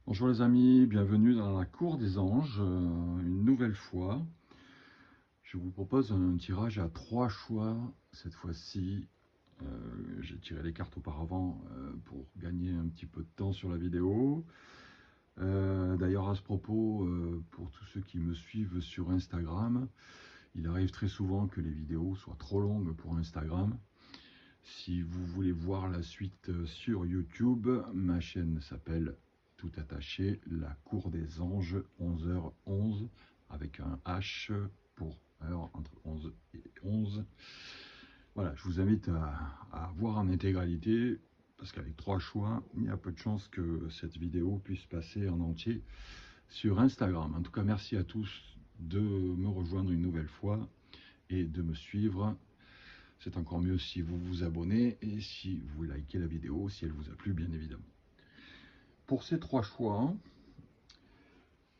Bonjour les amis, bienvenue dans la cour des anges, une nouvelle fois. Je vous propose un tirage à 3 choix. Cette fois-ci, j'ai tiré les cartes auparavant pour gagner un petit peu de temps sur la vidéo. D'ailleurs, à ce propos, pour tous ceux qui me suivent sur Instagram, il arrive très souvent que les vidéos soient trop longues pour Instagram. Si vous voulez voir la suite sur YouTube, ma chaîne s'appelle tout attaché, la cour des anges, 11h11, avec un H pour heure entre 11 et 11. Voilà, je vous invite à voir en intégralité, parce qu'avec 3 choix, il y a peu de chances que cette vidéo puisse passer en entier sur Instagram. En tout cas, merci à tous de me rejoindre une nouvelle fois et de me suivre. C'est encore mieux si vous vous abonnez et si vous likez la vidéo, si elle vous a plu, bien évidemment. Pour ces 3 choix,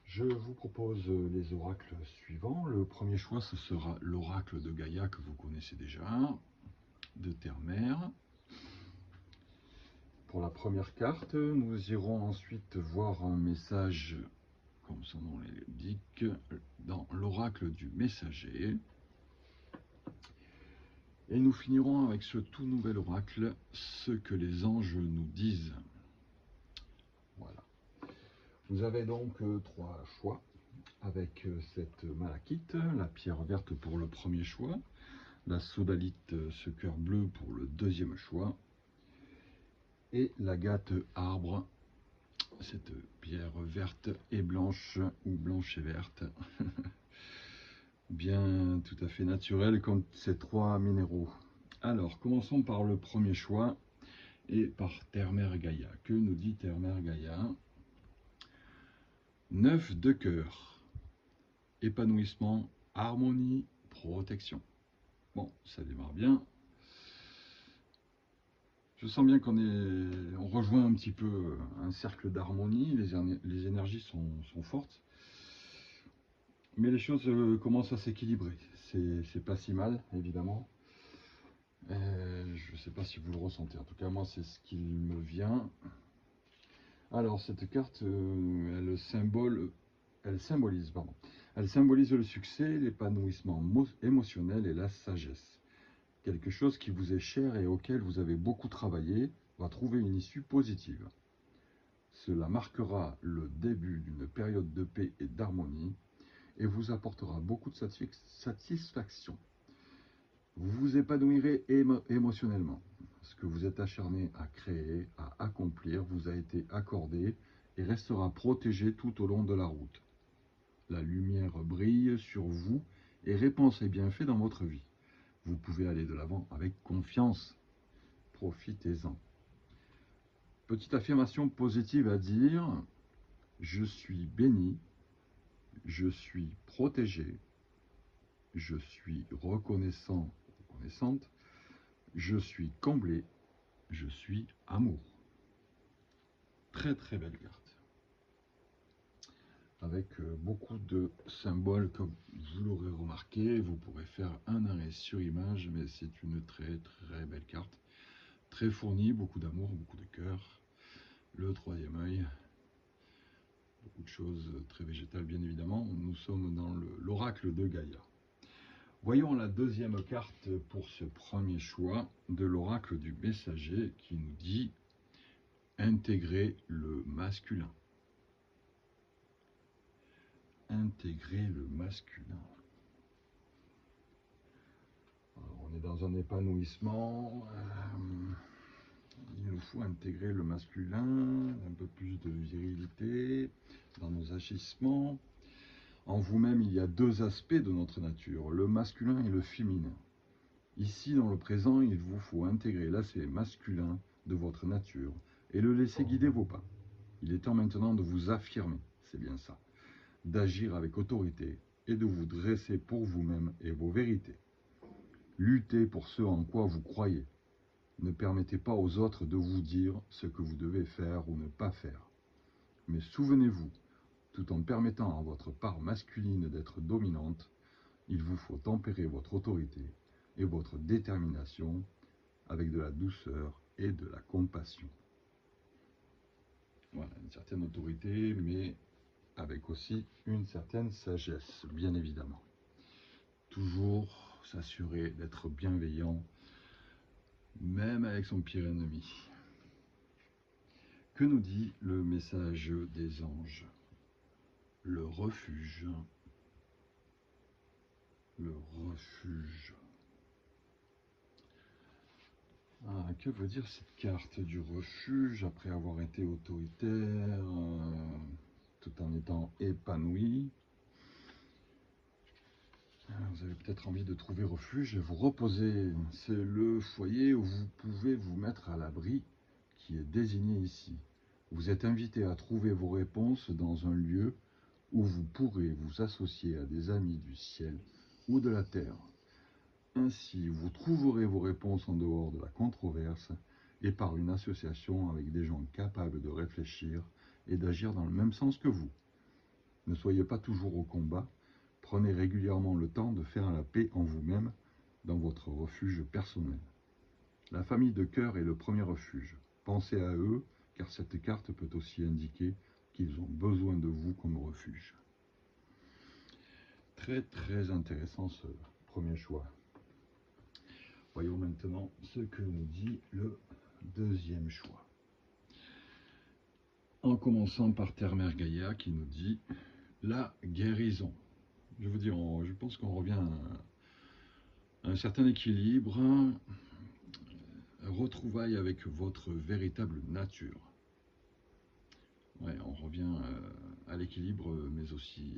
je vous propose les oracles suivants. Le premier choix, ce sera l'oracle de Gaïa que vous connaissez déjà, de Terre-Mère. Pour la première carte, nous irons ensuite voir un message, comme son nom l'indique, dans l'oracle du messager. Et nous finirons avec ce tout nouvel oracle, ce que les anges nous disent. Voilà. Vous avez donc 3 choix avec cette malachite, la pierre verte pour le premier choix, la sodalite, ce cœur bleu pour le deuxième choix, et l'agate arbre, cette pierre verte et blanche, ou blanche et verte, bien tout à fait naturelle comme ces 3 minéraux. Alors, commençons par le premier choix et par Terre-Mère Gaïa. Que nous dit Terre-Mère Gaïa? 9 de cœur, épanouissement, harmonie, protection. Bon, ça démarre bien. Je sens bien on rejoint un petit peu un cercle d'harmonie, les énergies sont fortes, mais les choses commencent à s'équilibrer. C'est pas si mal, évidemment. Je ne sais pas si vous le ressentez, en tout cas moi c'est ce qui me vient. Alors cette carte, elle symbolise le succès, l'épanouissement émotionnel et la sagesse. Quelque chose qui vous est cher et auquel vous avez beaucoup travaillé va trouver une issue positive. Cela marquera le début d'une période de paix et d'harmonie et vous apportera beaucoup de satisfaction. Vous vous épanouirez émotionnellement. Ce que vous êtes acharné à créer, à accomplir, vous a été accordé et restera protégé tout au long de la route. La lumière brille sur vous et répand ses bienfaits dans votre vie. Vous pouvez aller de l'avant avec confiance. Profitez-en. Petite affirmation positive à dire: je suis béni, je suis protégé, je suis reconnaissant, reconnaissante, je suis comblé, je suis amour. Très très belle carte. Avec beaucoup de symboles, comme vous l'aurez remarqué. Vous pourrez faire un arrêt sur image, mais c'est une très très belle carte. Très fournie, beaucoup d'amour, beaucoup de cœur. Le troisième œil, beaucoup de choses très végétales bien évidemment. Nous sommes dans l'oracle de Gaïa. Voyons la deuxième carte pour ce premier choix de l'oracle du messager qui nous dit intégrer le masculin. Intégrer le masculin. Alors, on est dans un épanouissement. Il nous faut intégrer le masculin, un peu plus de virilité dans nos agissements. En vous-même, il y a 2 aspects de notre nature, le masculin et le féminin. Ici, dans le présent, il vous faut intégrer l'aspect masculin de votre nature et le laisser guider vos pas. Il est temps maintenant de vous affirmer, c'est bien ça, d'agir avec autorité et de vous dresser pour vous-même et vos vérités. Luttez pour ce en quoi vous croyez. Ne permettez pas aux autres de vous dire ce que vous devez faire ou ne pas faire. Mais souvenez-vous, tout en permettant à votre part masculine d'être dominante, il vous faut tempérer votre autorité et votre détermination avec de la douceur et de la compassion. Voilà, une certaine autorité, mais avec aussi une certaine sagesse, bien évidemment. Toujours s'assurer d'être bienveillant, même avec son pire ennemi. Que nous dit le message des anges? Le refuge. Le refuge. Ah, que veut dire cette carte du refuge après avoir été autoritaire, tout en étant épanoui? Vous avez peut-être envie de trouver refuge et vous reposer. C'est le foyer où vous pouvez vous mettre à l'abri qui est désigné ici. Vous êtes invité à trouver vos réponses dans un lieu où vous pourrez vous associer à des amis du ciel ou de la terre. Ainsi, vous trouverez vos réponses en dehors de la controverse et par une association avec des gens capables de réfléchir et d'agir dans le même sens que vous. Ne soyez pas toujours au combat, prenez régulièrement le temps de faire la paix en vous-même dans votre refuge personnel. La famille de cœur est le premier refuge. Pensez à eux, car cette carte peut aussi indiquer qu'ils ont besoin de vous comme refuge. Très très intéressant ce premier choix. Voyons maintenant ce que nous dit le deuxième choix. En commençant par Terre Mère Gaïa qui nous dit la guérison. Je veux dire, je pense qu'on revient à un certain équilibre, retrouvailles avec votre véritable nature. Ouais, on revient à l'équilibre, mais aussi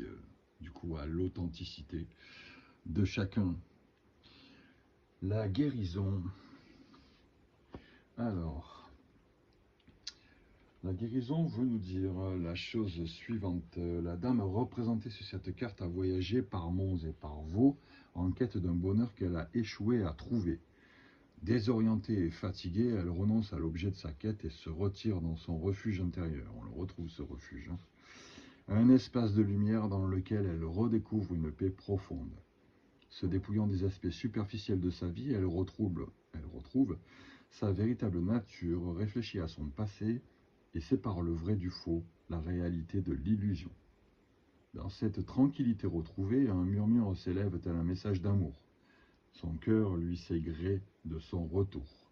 du coup à l'authenticité de chacun. La guérison. Alors, la guérison veut nous dire la chose suivante. La dame représentée sur cette carte a voyagé par monts et par vaux en quête d'un bonheur qu'elle a échoué à trouver. Désorientée et fatiguée, elle renonce à l'objet de sa quête et se retire dans son refuge intérieur. On le retrouve ce refuge. Un espace de lumière dans lequel elle redécouvre une paix profonde. Se dépouillant des aspects superficiels de sa vie, elle retrouve sa véritable nature, réfléchit à son passé et sépare le vrai du faux, la réalité de l'illusion. Dans cette tranquillité retrouvée, un murmure s'élève tel un message d'amour. Son cœur lui sait gré de son retour.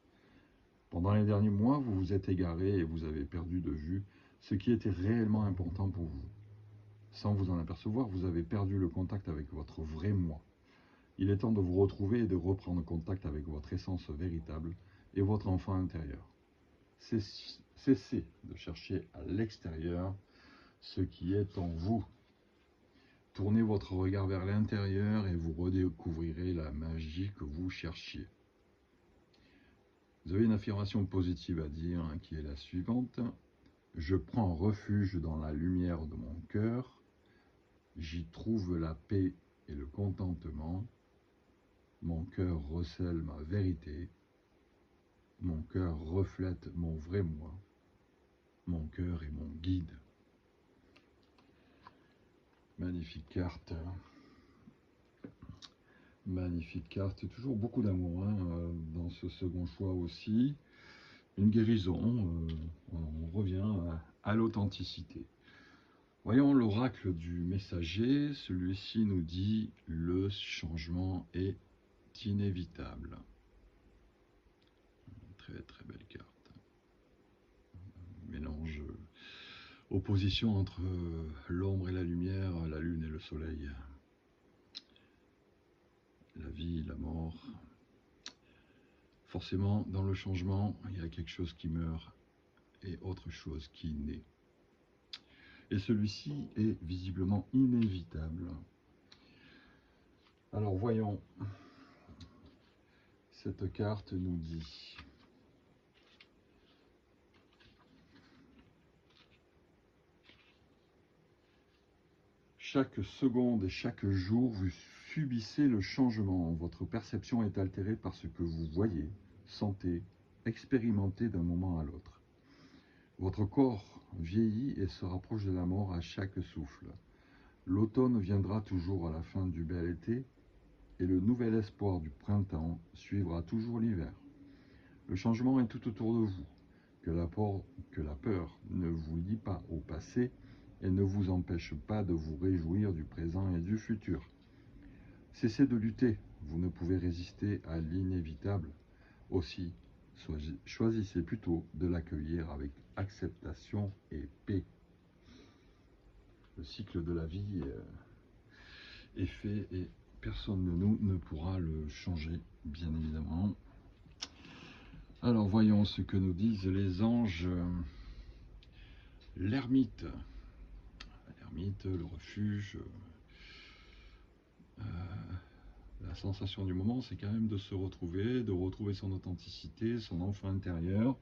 Pendant les derniers mois, vous vous êtes égaré et vous avez perdu de vue ce qui était réellement important pour vous. Sans vous en apercevoir, vous avez perdu le contact avec votre vrai moi. Il est temps de vous retrouver et de reprendre contact avec votre essence véritable et votre enfant intérieur. Cessez de chercher à l'extérieur ce qui est en vous. Tournez votre regard vers l'intérieur et vous redécouvrirez la magie que vous cherchiez. Vous avez une affirmation positive à dire qui est la suivante. Je prends refuge dans la lumière de mon cœur. J'y trouve la paix et le contentement. Mon cœur recèle ma vérité. Mon cœur reflète mon vrai moi. Mon cœur est mon guide. Magnifique carte. Magnifique carte. Toujours beaucoup d'amour dans ce second choix aussi. Une guérison. On revient à l'authenticité. Voyons l'oracle du messager. Celui-ci nous dit le changement est inévitable. Très très belle carte. Mélange, opposition entre l'ombre et la lumière, la lune et le soleil. La vie, la mort. Forcément, dans le changement, il y a quelque chose qui meurt et autre chose qui naît. Et celui-ci est visiblement inévitable. Alors voyons, cette carte nous dit chaque seconde et chaque jour, vous subissez le changement. Votre perception est altérée par ce que vous voyez, sentez, expérimentez d'un moment à l'autre. Votre corps vieillit et se rapproche de la mort à chaque souffle. L'automne viendra toujours à la fin du bel été et le nouvel espoir du printemps suivra toujours l'hiver. Le changement est tout autour de vous. que la peur ne vous lie pas au passé et ne vous empêche pas de vous réjouir du présent et du futur. Cessez de lutter, vous ne pouvez résister à l'inévitable. Aussi, choisissez plutôt de l'accueillir avec acceptation et paix. Le cycle de la vie est fait et personne de nous ne pourra le changer, bien évidemment. Alors voyons ce que nous disent les anges. L'ermite, le refuge, la sensation du moment, c'est quand même de se retrouver, de retrouver son authenticité, son enfant intérieur,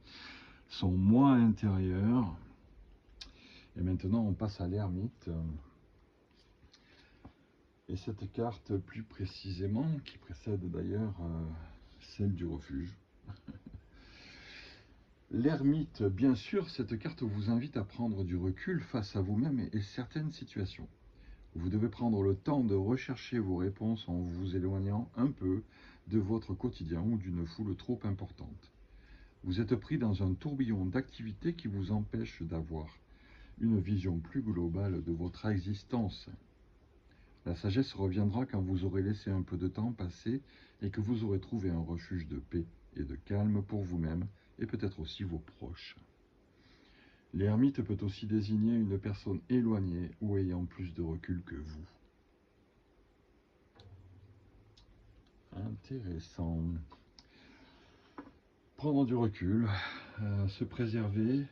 son moi intérieur. Et maintenant, on passe à l'ermite. Et cette carte, plus précisément, qui précède d'ailleurs celle du refuge. L'ermite, bien sûr, cette carte vous invite à prendre du recul face à vous-même et certaines situations. Vous devez prendre le temps de rechercher vos réponses en vous éloignant un peu de votre quotidien ou d'une foule trop importante. Vous êtes pris dans un tourbillon d'activités qui vous empêche d'avoir une vision plus globale de votre existence. La sagesse reviendra quand vous aurez laissé un peu de temps passer et que vous aurez trouvé un refuge de paix et de calme pour vous-même et peut-être aussi vos proches. L'ermite peut aussi désigner une personne éloignée ou ayant plus de recul que vous. Intéressant. Prendre du recul, se préserver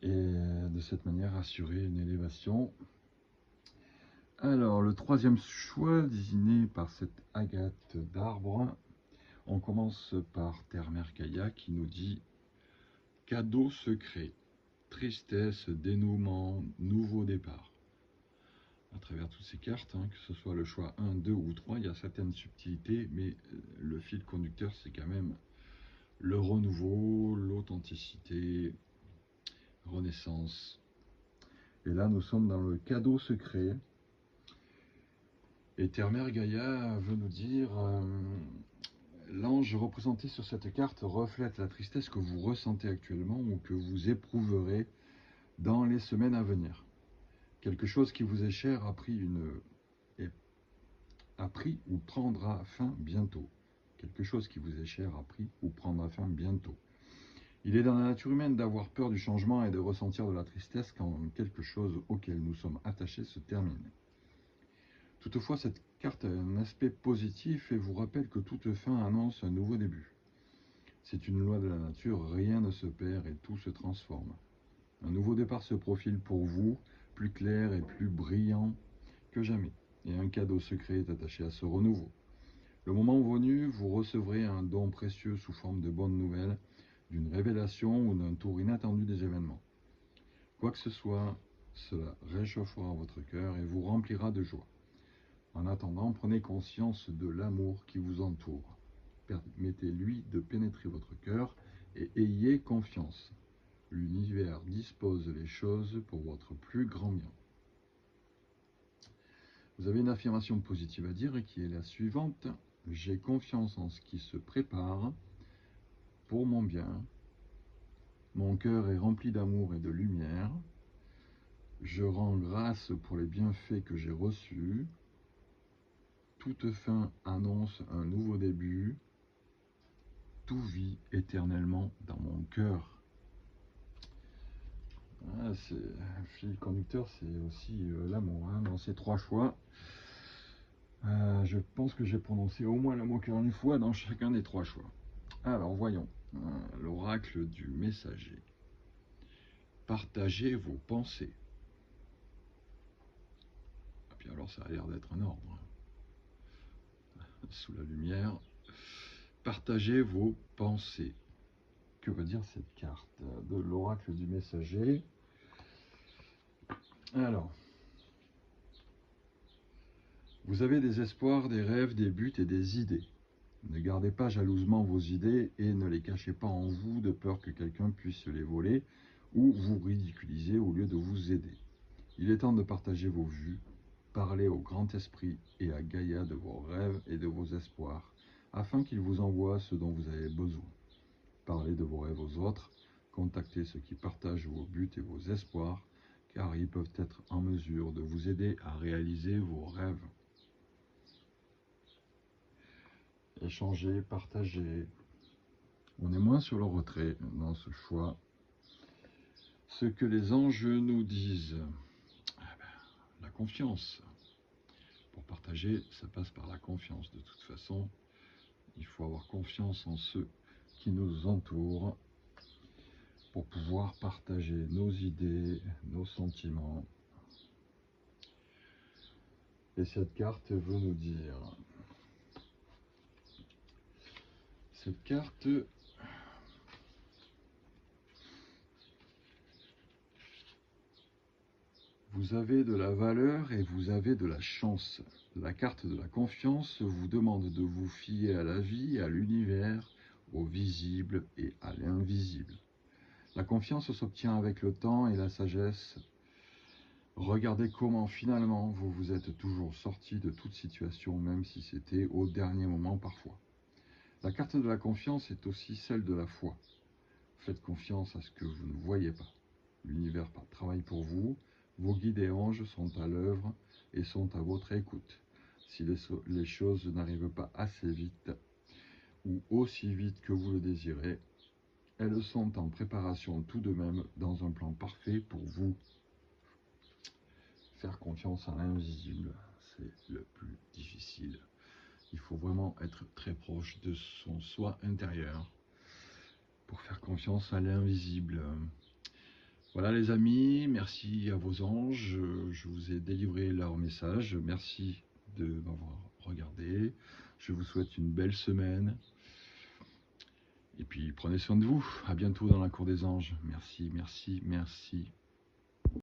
et de cette manière assurer une élévation. Alors, le troisième choix désigné par cette agate d'arbre, on commence par Terre Mère Gaïa qui nous dit cadeau secret, tristesse, dénouement, nouveau départ. À travers toutes ces cartes, que ce soit le choix 1, 2 ou 3, il y a certaines subtilités, mais le fil conducteur, c'est quand même le renouveau, l'authenticité, renaissance. Et là, nous sommes dans le cadeau secret. Et Terre Mère Gaïa veut nous dire, l'ange représenté sur cette carte reflète la tristesse que vous ressentez actuellement ou que vous éprouverez dans les semaines à venir. Quelque chose qui vous est cher a pris ou prendra fin bientôt. Quelque chose qui vous est cher a pris ou prendra fin bientôt. Il est dans la nature humaine d'avoir peur du changement et de ressentir de la tristesse quand quelque chose auquel nous sommes attachés se termine. Toutefois, cette carte a un aspect positif et vous rappelle que toute fin annonce un nouveau début. C'est une loi de la nature, rien ne se perd et tout se transforme. Un nouveau départ se profile pour vous, plus clair et plus brillant que jamais. Et un cadeau secret est attaché à ce renouveau. Le moment venu, vous recevrez un don précieux sous forme de bonnes nouvelles, d'une révélation ou d'un tour inattendu des événements. Quoi que ce soit, cela réchauffera votre cœur et vous remplira de joie. En attendant, prenez conscience de l'amour qui vous entoure. Permettez-lui de pénétrer votre cœur et ayez confiance. L'univers dispose les choses pour votre plus grand bien. Vous avez une affirmation positive à dire et qui est la suivante. J'ai confiance en ce qui se prépare pour mon bien. Mon cœur est rempli d'amour et de lumière. Je rends grâce pour les bienfaits que j'ai reçus. Toute fin annonce un nouveau début. Tout vit éternellement dans mon cœur. Le fil conducteur, c'est aussi l'amour. Dans ces trois choix, je pense que j'ai prononcé au moins le mot cœur une fois dans chacun des trois choix. Alors voyons, l'oracle du messager. Partagez vos pensées. Et puis alors ça a l'air d'être un ordre. Sous la lumière. Partagez vos pensées. Que veut dire cette carte de l'oracle du messager? Alors, vous avez des espoirs, des rêves, des buts et des idées. Ne gardez pas jalousement vos idées et ne les cachez pas en vous de peur que quelqu'un puisse les voler ou vous ridiculiser au lieu de vous aider. Il est temps de partager vos vues, parler au grand esprit et à Gaïa de vos rêves et de vos espoirs, afin qu'il vous envoie ce dont vous avez besoin. Parlez de vos rêves aux autres. Contactez ceux qui partagent vos buts et vos espoirs, car ils peuvent être en mesure de vous aider à réaliser vos rêves. Échangez, partagez. On est moins sur le retrait dans ce choix. Ce que les anges nous disent, la confiance. Pour partager, ça passe par la confiance. De toute façon, il faut avoir confiance en ceux qui nous entourent pour pouvoir partager nos idées, nos sentiments. Et cette carte veut nous dire, cette carte vous avez de la valeur et vous avez de la chance. La carte de la confiance vous demande de vous fier à la vie, à l'univers, au visible et à l'invisible. La confiance s'obtient avec le temps et la sagesse. Regardez comment finalement vous vous êtes toujours sorti de toute situation, même si c'était au dernier moment parfois. La carte de la confiance est aussi celle de la foi. Faites confiance à ce que vous ne voyez pas. L'univers travaille pour vous. Vos guides et anges sont à l'œuvre et sont à votre écoute. Si les choses n'arrivent pas assez vite ou aussi vite que vous le désirez, elles sont en préparation tout de même dans un plan parfait pour vous. Faire confiance à l'invisible, c'est le plus difficile. Il faut vraiment être très proche de son soi intérieur pour faire confiance à l'invisible. Voilà les amis, merci à vos anges, je vous ai délivré leur message, merci de m'avoir regardé, je vous souhaite une belle semaine, et puis prenez soin de vous, à bientôt dans la cour des anges, merci, merci, merci.